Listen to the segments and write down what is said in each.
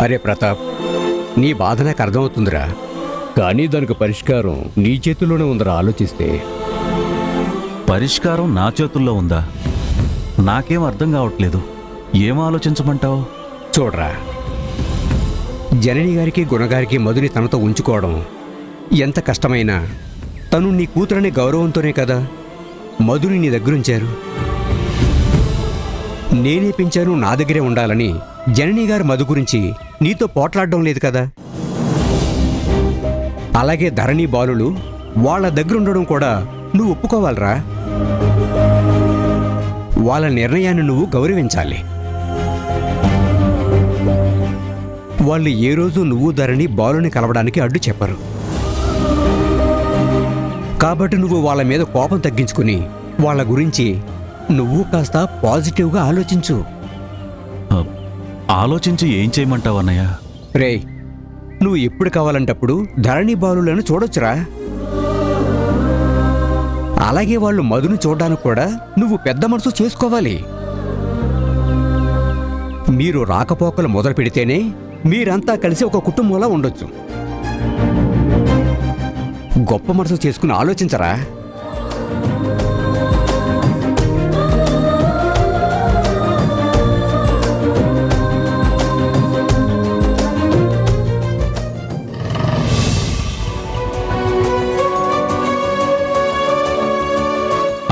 అరే ప్రతాప్, నీ బాధ నాకు అర్థమవుతుందిరా, కానీ దానికి పరిష్కారం నీ చేతుల్లోనే ఉందిరా. ఆలోచిస్తే పరిష్కారం నా చేతుల్లో ఉందా? నాకేం అర్థం కావట్లేదు. ఏం ఆలోచించమంటావు? చూడరా, జనని గారికి గుణగారికి మధుని తనతో ఉంచుకోవడం ఎంత కష్టమైనా తను నీ కూతురనే గౌరవంతోనే కదా మధుని నీ దగ్గరుంచారు. నేనే పెంచాను, నా దగ్గరే ఉండాలని జనని గారు మధు గురించి నీతో పోట్లాడడం లేదు కదా. అలాగే ధరణి బాలులు వాళ్ళ దగ్గరుండడం కూడా నువ్వు ఒప్పుకోవాలరా. వాళ్ళ నిర్ణయాన్ని నువ్వు గౌరవించాలి. వాళ్ళు ఏ రోజు నువ్వు ధరణి బాలుని కలవడానికి అడ్డు చెప్పరు. కాబట్టి నువ్వు వాళ్ళ మీద కోపం తగ్గించుకుని వాళ్ళ గురించి నువ్వు కాస్త పాజిటివ్గా ఆలోచించు. ఆలోచించి ఏం చేయమంటావు అన్నయ్య? రేయ్, నువ్వు ఎప్పుడు కావాలంటప్పుడు ధరణి బాలులను చూడొచ్చురా. అలాగే వాళ్ళు మధును చూడడానికి కూడా నువ్వు పెద్ద మనసు చేసుకోవాలి. మీరు రాకపోకలు మొదలు పెడితేనే మీరంతా కలిసి ఒక కుటుంబంలో ఉండొచ్చు. గొప్ప మనసు చేసుకుని ఆలోచించరా.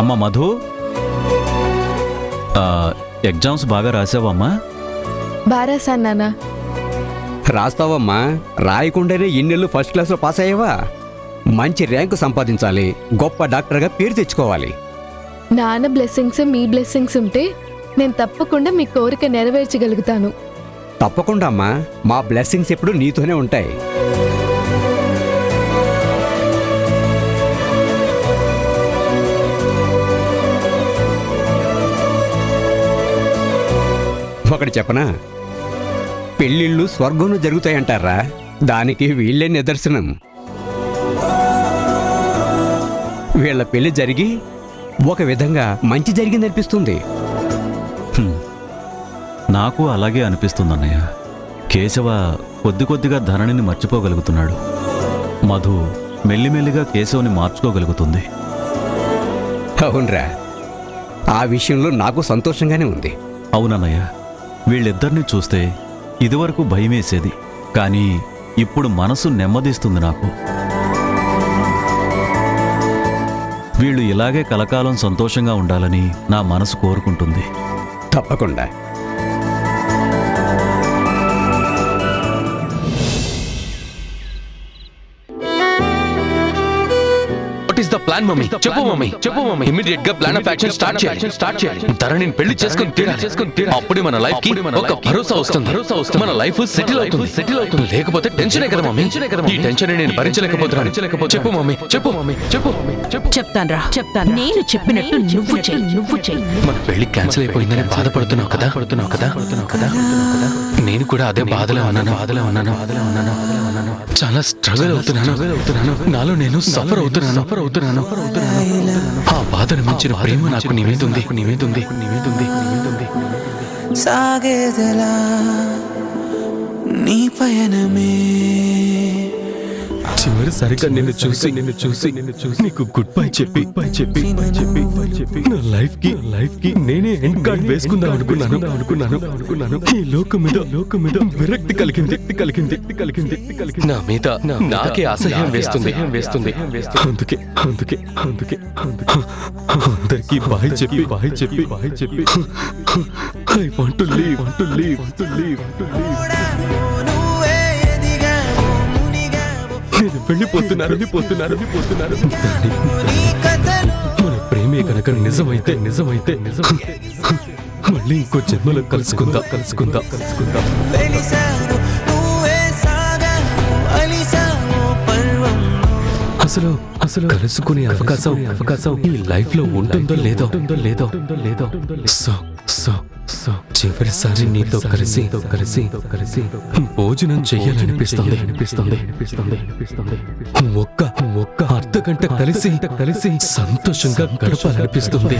అమ్మ మధు, ఎగ్జామ్స్ బాగా రాసావమ్మా? బారాసాను నాన్న. రాస్తావమ్మా, రాయకుండానే ఇన్నేళ్ళు ఫస్ట్ క్లాస్లో పాస్ అయ్యావా? మంచి ర్యాంకు సంపాదించాలి, గొప్ప డాక్టర్గా పేరు తెచ్చుకోవాలి. నాన్న బ్లెస్సింగ్స్ మీ బ్లెస్సింగ్స్ ఉంటే నేను తప్పకుండా మీ కోరిక నెరవేర్చగలుగుతాను. తప్పకుండా అమ్మా, మా బ్లెస్సింగ్స్ ఎప్పుడు నీతోనే ఉంటాయి. ఒకటి చెప్పనా, పెళ్ళిళ్ళు స్వర్గంలో జరుగుతాయంటారా, దానికి వీళ్ళే నిదర్శనం. వీళ్ళ పెళ్లి జరిగి ఒక విధంగా మంచి జరిగిందనిపిస్తుంది. నాకు అలాగే అనిపిస్తుంది అన్నయ్య. కేశవ కొద్ది కొద్దిగా ధరణిని మర్చిపోగలుగుతున్నాడు. మధు మెల్లిమెల్లిగా కేశవుని మార్చుకోగలుగుతుంది. అవునరా, ఆ విషయంలో నాకు సంతోషంగానే ఉంది. అవునన్నయ్య, వీళ్ళిద్దరినీ చూస్తే ఇదివరకు భయమేసేది, కానీ ఇప్పుడు మనసు నెమ్మదిస్తుంది నాకు. వీళ్ళు ఇలాగే కలకాలం సంతోషంగా ఉండాలని నా మనసు కోరుకుంటుంది. తప్పకుండా. ప్లాన్ మమ్మీ, చెప్పు మమ్మీ, చెప్పు మమ్మీ. ఇమిడియట్ గా ప్లాన్ ఆఫ్ యాక్షన్ స్టార్ట్ చేయాలి. ధరణిని పెళ్లి చేసుకుని తీరాలి. అప్పుడే మన లైఫ్ కి ఒక భరోసా వస్తుంది. మన లైఫ్ సెటిల్ అవుతుంది. లేకపోతే టెన్షనే కదా మమ్మీ. ఈ టెన్షన్ నేను భరించలేకపోతున్నాను. చెప్పు మమ్మీ, చెప్పు మమ్మీ, చెప్పు. చెప్తాను. నేను చెప్పినట్టు నువ్వు చెయ్యి. మన పెళ్లి క్యాన్సిల్ అయిపోయిందని బాధపడుతున్నావు కదా. నేను కూడా అదే బాధలో ఉన్నాను. చాలా స్ట్రగుల్ అవుతున్నాను. నాలో నేను సఫర్ అవుతున్నాను. ఆ బాధను మించిన ప్రేమ నాకు నీ మీద ఉంది. సాగేదలా నీ పయనమే, చివరిసారిగా నిన్ను చూసి నీకు గుడ్ బై చెప్పి నా లైఫ్ కి నేనే ఎండ్ కార్డ్ వేసుకుందాం అనుకున్నాను. ఈ లోకం మీద విరక్తి కలిగింది. నా మీద నాకే అసహ్యం వేస్తుంది. అందుకే అందరికీ బాయ్ చెప్పి ఐ వాంట్ టు లీవ్. నేను వెళ్ళిపోతున్నారు. మన ప్రేమే కనుక నిజమైతే మళ్ళీ ఇంకో జన్మలో కలుసుకుందాం. అసలు కలుసుకునే అవకాశం ఈ లైఫ్ లో ఉంటుందో లేదో. సో చివరిసారి నీతో కలిసి భోజనం చెయ్యాలనిపిస్తుంది. ఒక్క అర్ధగంట కలిసి సంతోషంగా గడపాలనిపిస్తుంది.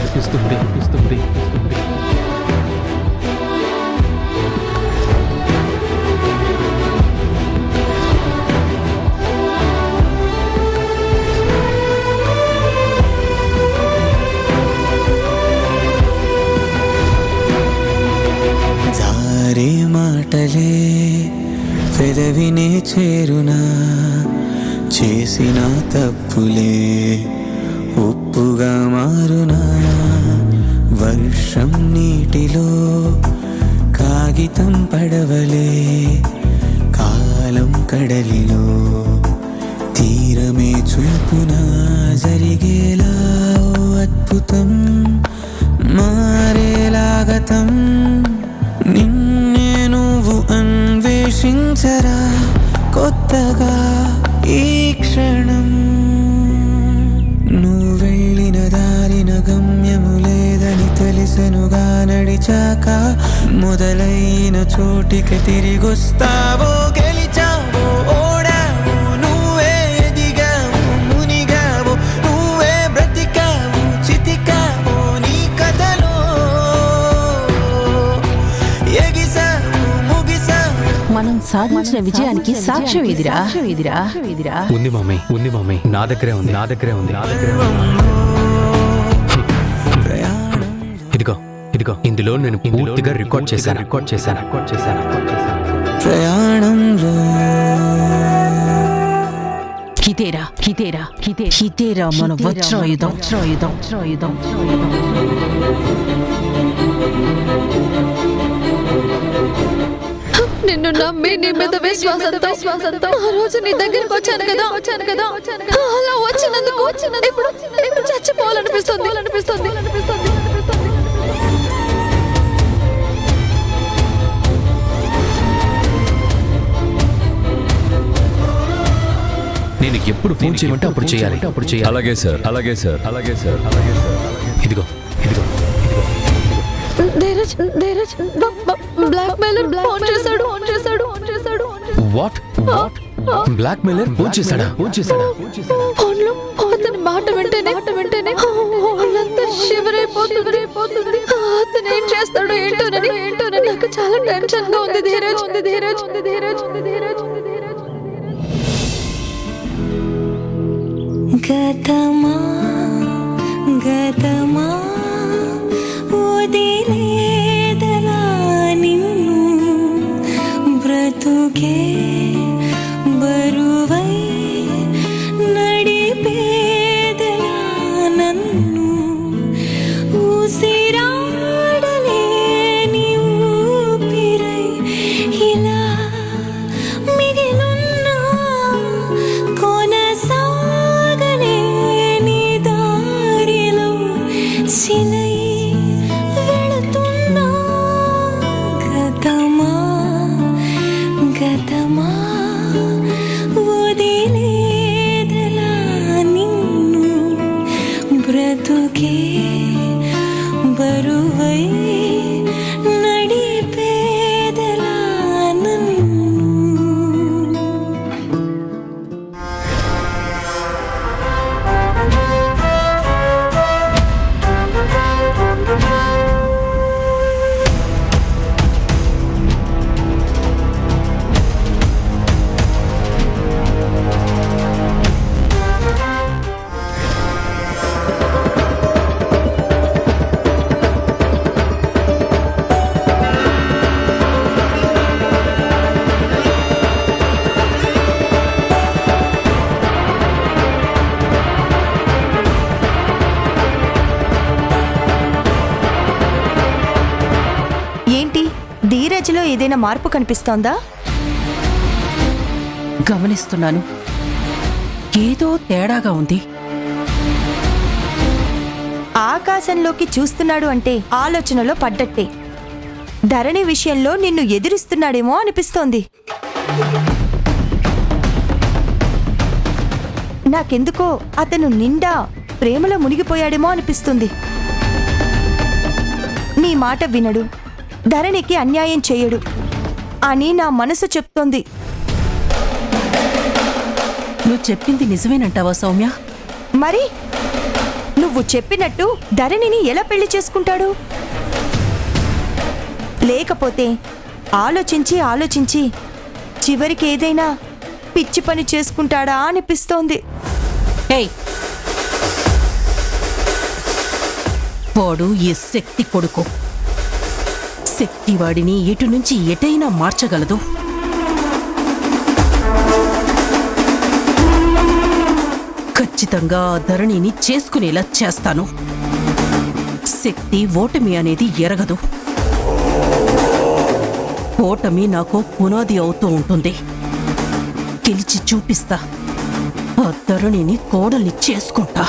పెదవినే చేరునా చేసిన తప్పులే ఉప్పుగా మారునా వర్షం నీటిలో కాగితం పడవలే కాలం కడలిలో తీరమే చూపునా జరిగేలా ఓ అద్భుతం మారేలాగతం నిన్నే నువ్వు అన్వేషించరా కొత్తగా ఈ క్షణం నువ్వు వెళ్ళిన దారిన గమ్యము లేదని తెలిసెనుగా నడిచాక మొదలైన చోటికి తిరిగొస్తావో గెలిచావో ఓడావో నువ్వే ఎదిగావు మునిగావు నువ్వే బ్రతికావు చితికావు నీ కథలో ఎగిసావు ముగిసావు మనం సాధించిన విజయానికి సాక్ష్యం ఎదిరా ఉంది మమ్మీ నా దగ్గరే ఉంది ఇదిగో ఇందులో నేను పూర్తిగా రికార్డ్ చేశాను ప్రయాణంలో హితేరా మన వజ్రాయుధం నిన్ను నమ్మి నీ మీద విశ్వాసంతో ఆ రోజు నీ దగ్గరికి వచ్చాను కదా అలా వచ్చినందుకు ఇప్పుడు చచ్చిపోవాలనిపిస్తుంది నేను ఎప్పుడు ఫోన్ చేయమంటే అప్పుడు చేయాలి అలాగే సార్ ఇదిగో ధీరజ్ బ్లాక్ మెయిలర్ ఫోన్ చేశాడు వాట్ బ్లాక్ మెయిలర్ ఫోన్ చేశాడా ఫోన్లో అతని మాట వెంటనే వాళ్ళంతా శివరైపోతుంది అతను ఏం చేస్తాడో ఏంటోనని నాకు చాలా టెన్షన్ గా ఉంది ధీరజ్ గతమా వదిలేదలా నిన్ను బ్రతుకే బరువై నడిపేదలా నన్ను ఊసిరాడలేని ఊపిరై ఇలా మిగిలున్నా కొనసాగలేని దారిలో సిలై వెళుతున్నా గతమా వదిలేదలా నిన్ను బ్రతుకే బరువై నడిపేదలా నన్ను ధీరజ్లో ఏదైనా మార్పు కనిపిస్తోందా? గమనిస్తున్నాను, ఏదో తేడాగా ఉంది. ఆకాశంలోకి చూస్తున్నాడు అంటే ఆలోచనలో పడ్డట్టే. ధరణి విషయంలో నిన్ను ఎదిరిస్తున్నాడేమో అనిపిస్తోంది. నాకెందుకో అతను నిండా ప్రేమలో మునిగిపోయాడేమో అనిపిస్తుంది. నీ మాట వినడు, ధరణికి అన్యాయం చేయడు అని నా మనసు చెప్తోంది. నువ్వు చెప్పింది నిజమేనంటావా సౌమ్య? మరి నువ్వు చెప్పినట్టు ధరణిని ఎలా పెళ్లి చేసుకుంటాడు? లేకపోతే ఆలోచించి చివరికి ఏదైనా పిచ్చి పని చేసుకుంటాడా అనిపిస్తోంది. ఏయ్, వాడు ఈ శక్తి కొడుకు. శక్తివాడిని ఎటు నుంచి ఎటైనా మార్చగలదు. ఖచ్చితంగా ఆ ధరణిని చేసుకునేలా చేస్తాను. శక్తి ఓటమి అనేది ఎరగదు. ఓటమి నాకు పునాది అవుతూ ఉంటుంది. గెలిచి చూపిస్తా. ఆ ధరణిని కోడల్ని చేసుకుంటా.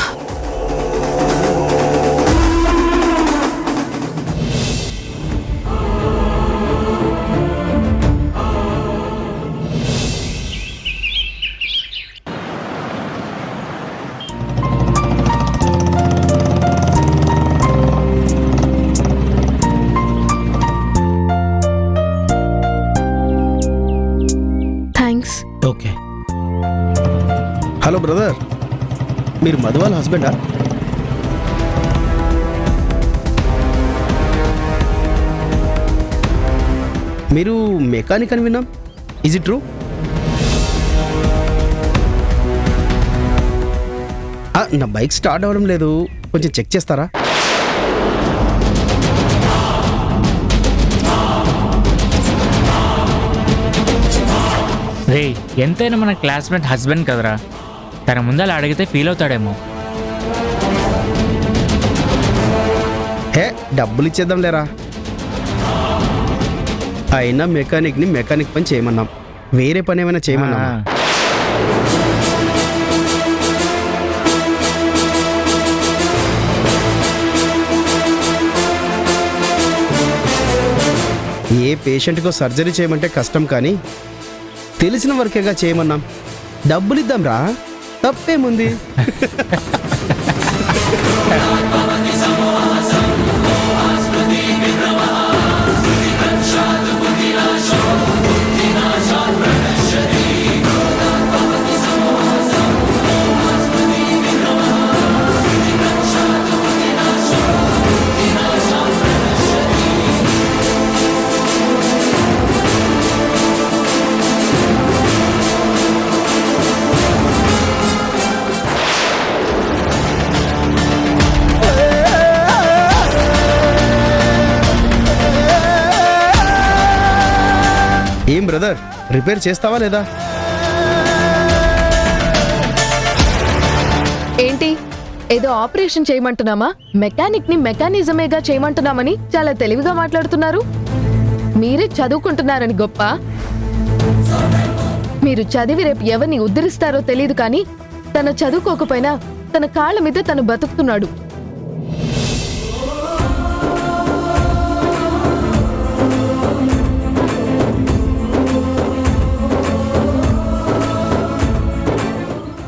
థ్యాంక్స్. ఓకే. హలో బ్రదర్, మీరు మధు వాళ్ళ హస్బెండా? మీరు మెకానిక్ అని విన్నాం. Is it true? నా బైక్ స్టార్ట్ అవ్వడం లేదు, కొంచెం చెక్ చేస్తారా? రే, ఎంతైనా మన క్లాస్మేట్ హస్బెండ్ కదరా, తన ముందర అడిగితే ఫీల్ అవుతాడేమో. హే, డబ్బులు ఇచ్చేద్దాం లేరా. అయినా మెకానిక్ని మెకానిక్ పని చేయమన్నాం, వేరే పని ఏమైనా చేయమన్నా? ఏ పేషెంట్కో సర్జరీ చేయమంటే కష్టం, కానీ తెలిసిన వర్కేగా చేయమన్నాం. డబ్బులు ఇద్దాం రా, తప్పేముంది? ఏం బ్రదర్, రిపేర్ చేస్తావా లేదా? ఏంటి, ఏదో ఆపరేషన్ చేయమంటున్నామా? మెకానిక్ ని మెకానిజమేగా చేయమంటున్నామని చాలా తెలివిగా మాట్లాడుతున్నారు. మీరే చదువుకుంటున్నారని గొప్ప. మీరు చదివి రేపు ఎవరిని ఉద్ధరిస్తారో తెలియదు, కానీ తన చదువుకోకపోయినా తన కాళ్ళ మీద తను బతుకుతున్నాడు.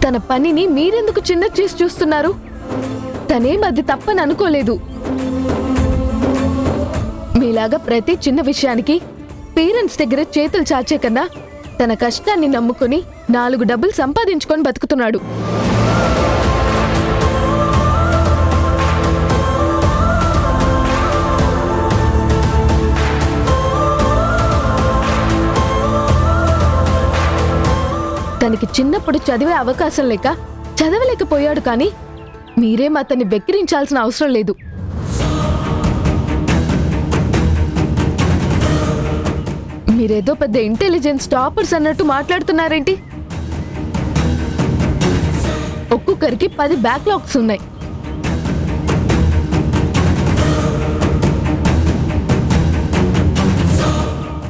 తన పనిని మీరెందుకు చిన్న చేసి చూస్తున్నారు? తనేం అది తప్పని అనుకోలేదు. మీలాగా ప్రతి చిన్న విషయానికి పేరెంట్స్ దగ్గర చేతులు చాచే కన్నా తన కష్టాన్ని నమ్ముకుని 4 డబ్బులు సంపాదించుకొని బతుకుతున్నాడు. తనకి చిన్నప్పుడు చదివే అవకాశం లేక చదవలేకపోయాడు, కానీ మీరేం అతన్ని వెక్కిరించాల్సిన అవసరం లేదు. మీరేదో పెద్ద ఇంటెలిజెన్స్ టాపర్స్ అన్నట్టు మాట్లాడుతున్నారేంటి? ఒక్కొక్కరికి 10 బ్యాక్లాగ్స్ ఉన్నాయి.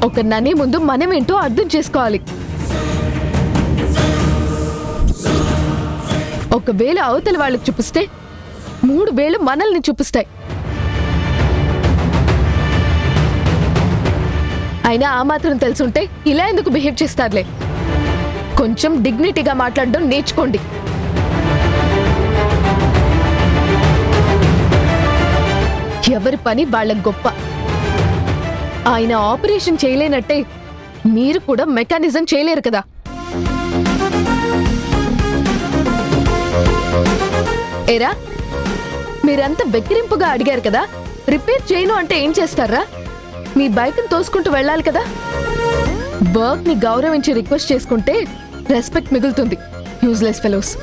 ఒకరిననే ముందు మనమేంటో అర్థం చేసుకోవాలి. ఒకవేళ అవతల వాళ్ళకి చూపిస్తే 3 వేలు మనల్ని చూపిస్తాయి. అయినా ఆ మాత్రం తెలుసుంటే ఇలా ఎందుకు బిహేవ్ చేస్తారులే. కొంచెం డిగ్నిటీగా మాట్లాడడం నేర్చుకోండి. ఎవరి పని వాళ్ళ గొప్ప. ఆయన ఆపరేషన్ చేయలేనట్టే మీరు కూడా మెకానిజం చేయలేరు కదా. ఏరా, మీరంతా వెక్కిరింపుగా అడిగారు కదా, రిపేర్ చేయను అంటే ఏం చేస్తారా? మీ బైక్ని తోసుకుంటూ వెళ్ళాలి కదా. వర్క్ ని గౌరవించి రిక్వెస్ట్ చేసుకుంటే రెస్పెక్ట్ మిగులుతుంది. Useless fellows.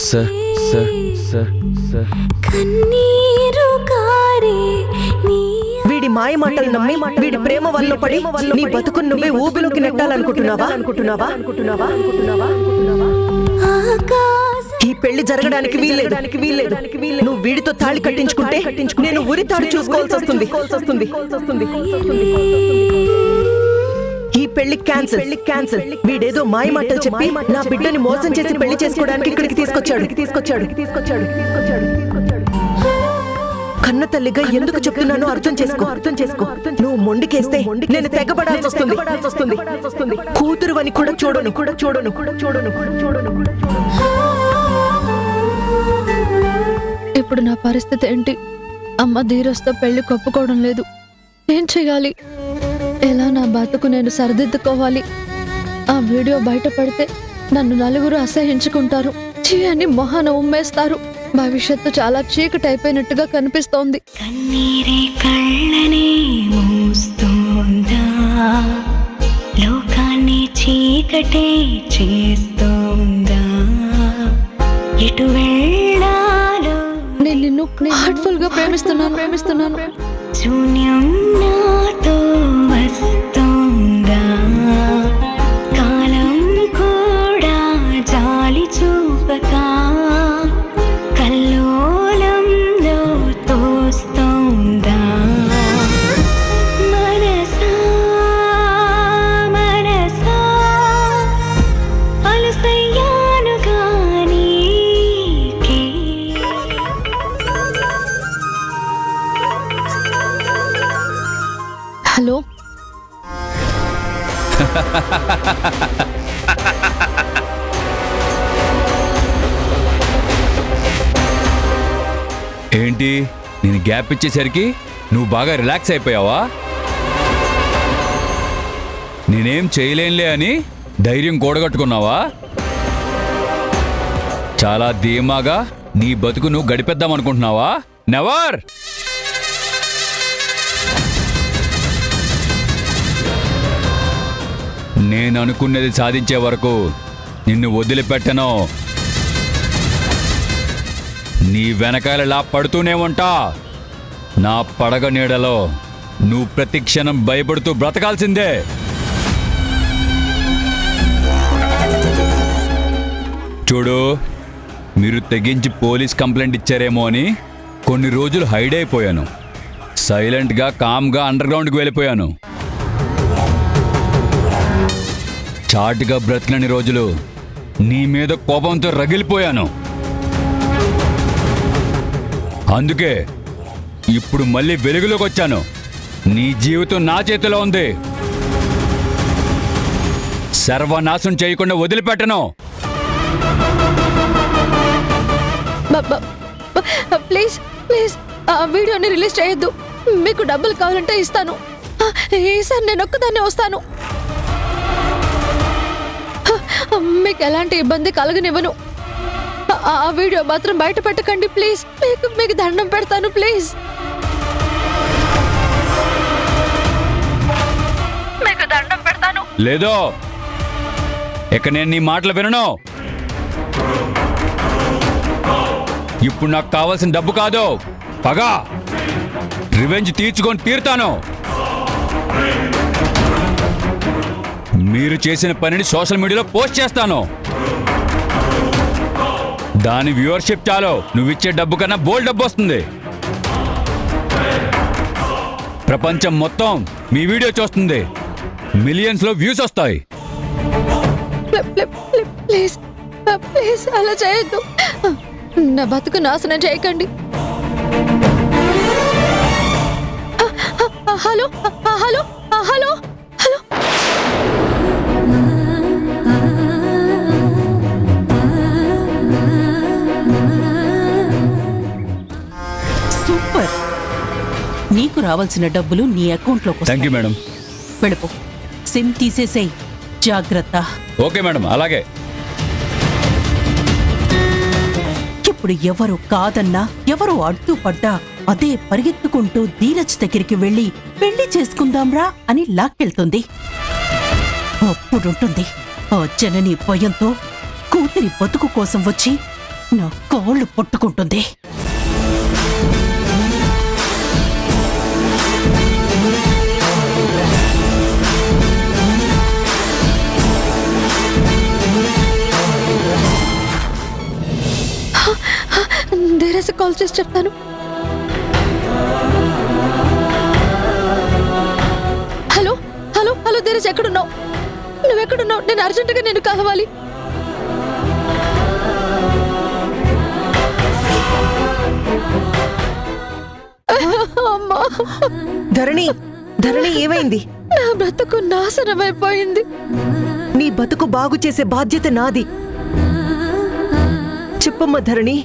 Sir sir sir sir కన్నీరు కారే నీ వీడి మాయ మాటలు నమ్మి వీడి ప్రేమ వల్ల పడి నీ బతుకును నువ్వే ఊబిలోకి నెట్టాలనుకుంటున్నావా? ఆకాశం ఈ పెళ్లి జరగడానికి వీల్లేదు. నువ్వు వీడితో తాళి కట్టించుకుంటే నేను ఉరి తాడు చూసుకోవాల్సి వస్తుంది. ఈ పెళ్లి క్యాన్సిల్. వీడేదో మాయ మాటలు చెప్పి నా బిడ్డని మోసం చేసి పెళ్లి చేసుకోవడానికి ఇక్కడికి తీసుకొచ్చాడు. కన్న తల్లిగా ఎందుకు చెప్తున్నానో అర్థం చేసుకో. నువ్వు మొండికేస్తే నేను తెగబడాల్సి వస్తుంది. కూతురు అని కూడా చూడను. ఇప్పుడు నా పరిస్థితి ఏంటి? అమ్మ ధీరస్తో పెళ్లి కొప్పుకోవడం లేదు. ఏం చేయాలి? ఎలా నా బతుకు నేను సరిదిద్దుకోవాలి? ఆ వీడియో బయట పడితే నన్ను నలుగురు అసహించుకుంటారు. చీ అని మొహాన ఉమ్మేస్తారు. భవిష్యత్తు చాలా చీకటైపోయినట్టుగా కనిపిస్తోంది. కన్నీరే కళ్ళనే మూస్తోందా, లోకాన్ని చీకటే చేస్తోందా, ఎటు వెళ్ళాలో నేను నిన్ను హార్ట్ఫుల్ గా ప్రేమిస్తున్నాను. శూన్యం నాతో వస్తోందా, కాలం కూడా జాలి చూపక కల్లోలంలో తోస్తోందా, మనసా అలసయ్యాను గానీకే. హలో, ఏంటి నేను గ్యాప్ ఇచ్చేసరికి నువ్వు బాగా రిలాక్స్ అయిపోయావా? నేనేం చేయలేనులే అని ధైర్యం కూడగట్టుకున్నావా? చాలా ధీమాగా నీ బతుకు నువ్వు గడిపేద్దాం అనుకుంటున్నావా? నెవర్! నేను అనుకున్నది సాధించే వరకు నిన్ను వదిలిపెట్టను. నీ వెనకాలలా పడుతూనే ఉంటా. నా పడగ నీడలో నువ్వు ప్రతి క్షణం భయపడుతూ బ్రతకాల్సిందే. చూడు, మీరు తెగించి పోలీస్ కంప్లైంట్ ఇచ్చారేమో అని కొన్ని రోజులు హైడ్ అయిపోయాను. సైలెంట్గా కామ్గా అండర్గ్రౌండ్కి వెళ్ళిపోయాను. చాటుగా బ్రతికినన్ని రోజులు నీ మీద కోపంతో రగిలిపోయాను. అందుకే ఇప్పుడు మళ్ళీ వెలుగులోకి వచ్చాను. నీ జీవితం నా చేతిలో ఉంది. సర్వనాశనం చేయకుండా వదిలిపెట్టను. ప్లీజ్ ఆ వీడియోని రిలీజ్ చేయొద్దు. మీకు డబ్బులు కావాలంటే ఇస్తాను. ఈసారి నేను ఒక్కదాన్నే వస్తాను. మీకు ఎలాంటి ఇబ్బంది కలగనివ్వను. ఆ వీడియో మాత్రం బయట పెట్టకండి ప్లీజ్. మీకు దండం పెడతాను ప్లీజ్. మీకు దండం పెడతాను. లేదో ఇక నేను నీ మాటలు వినను. ఇప్పుడు నాకు కావాల్సిన డబ్బు కాదు, పగ. రివెంజ్ తీర్చుకొని తీరుతాను. మీరు చేసిన పనిని సోషల్ మీడియాలో పోస్ట్ చేస్తాను. దాని వ్యూవర్షిప్ చాలు. నువ్విచ్చే డబ్బు కన్నా బోల్డ్ డబ్బు వస్తుంది. ప్రపంచం మొత్తం మీ వీడియో చూస్తుంది. మిలియన్స్ లో వ్యూస్ వస్తాయి. ప్లీజ్ ప్లీజ్ అలా చేయొద్దు. నా బతుకు నాశనం చేయకండి. Hello hello hello hello. Super. నీకు రావాల్సిన డబ్బులు నీ అకౌంట్లోకి థ్యాంక్ యూ మేడం. వెళ్ళిపో. సిమ్ తీసేసేయ్. జాగ్రత్త. ఓకే మేడం, అలాగే. ఇప్పుడు ఎవరు కాదన్నా, ఎవరు అడ్డుపడ్డా అదే పరిగెత్తుకుంటూ ధీరజ్ దగ్గరికి వెళ్ళి పెళ్లి చేసుకుందాంరా అని లాక్కెళ్తుంది. అప్పుడుంటుంది ఆ జనని భయంతో కూతురి బతుకు కోసం వచ్చి నా కాళ్ళు పట్టుకుంటుంది. ధైర్యసి కాల్ చేసి చెప్తాను. హలో హలో హలో ధైర్యసి ఎక్కడున్నావు? నువ్వెక్కడున్నావు? నేను అర్జెంటుగా నేను కలవాలి. అమ్మా, ధరణి, ధరణి ఏమైంది? నా బ్రతుకు నాశనమైపోయింది. నీ బతుకు బాగు చేసే బాధ్యత నాది. చెప్పమ్మా ధరణి,